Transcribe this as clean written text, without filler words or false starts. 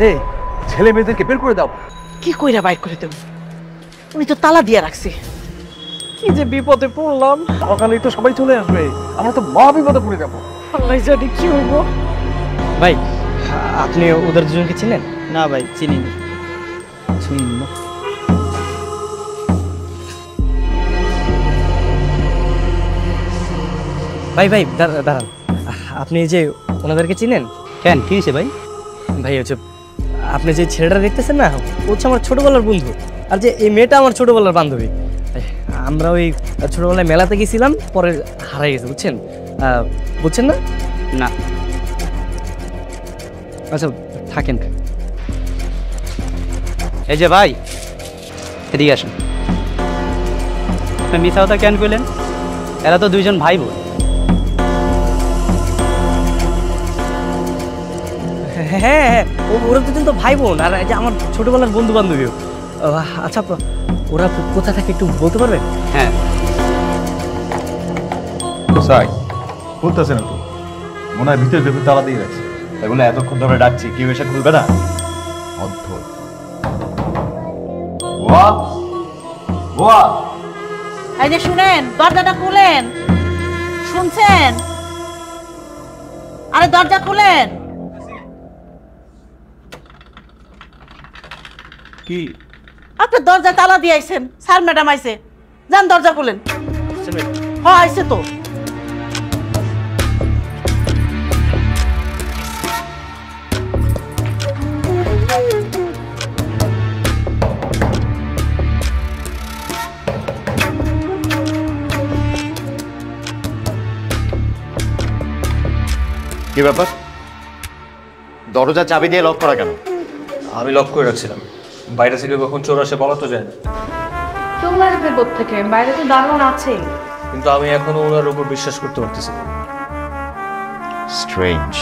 এই ছেলে মেয়েদেরকে বের করে দাও। কি কইরা বাইর করে দেব? উনি তো তালা দিয়ে রাখছে। কি যে বিপদে পড়লাম। সকালেই তো সবাই চলে আসবে, আমরা তো মহা বিপদে পড়ে যাবো। আল্লাহ জানি কি হইব। ভাই আপনি ওদের দুজনকে চিনেন? না ভাই চিনি না। চিনেন না? ভাই ভাই দাঁড়ান, আপনি যে ওনাদেরকে চিনেন? কেন কি হয়েছে ভাই? ভাই হচ্ছে আপনি যে ছেলেটা দেখতেছেন না, ও হচ্ছে আমার ছোটবেলার বন্ধু, আর যে এই মেয়েটা আমার ছোটবেলার বান্ধবী। আমরা ওই ছোটবেলায় মেলাতে গেছিলাম, পরে হারাই গেছে, বুঝছেন? বুঝছেন না? না। আচ্ছা থাকেন। এই যে ভাই এদিকে আসুন। আপনি মিথ্যা কথা কেন কইলেন? এরা তো দুইজন ভাই বোন। হ্যাঁ হ্যাঁ, ওরা দুজন তো ভাই বোন, আর এই যে আমার ছোটবেলার বন্ধু বান্ধবীও। আচ্ছা ওরা কোথা থেকে একটু বলতে পারবেন? হ্যাঁ সাই খুলতেছে না তো, মনে হয় ভিতরে ভেতরে তালা দিয়ে রাখছে। তাই বলে এতক্ষণ ধরে ডাকছি, কেউ এসে খুলবে না? অদ্ভুত। এই যে শুনেন, দরজাটা খুলেন। শুনছেন? আরে দরজা খুলেন। কি আপনি দরজা তালা দিয়ে আইছেন, স্যার ম্যাডাম আইছে। যান দরজা খুলেন। হ্যাঁ আইছে তো। কি ব্যাপার, দরজা চাবি দিয়ে লক করা কেন? আমি লক করে রাখছিলাম, বাইরে থেকে কখন চোর আসে বলা তো যায় না। তোমরা আসবে কোত্থেকে? বাইরে তো দারোয়ান আছেই। কিন্তু আমি এখনো ওনার উপর বিশ্বাস করতে পারতেছি না। স্ট্রেঞ্জ।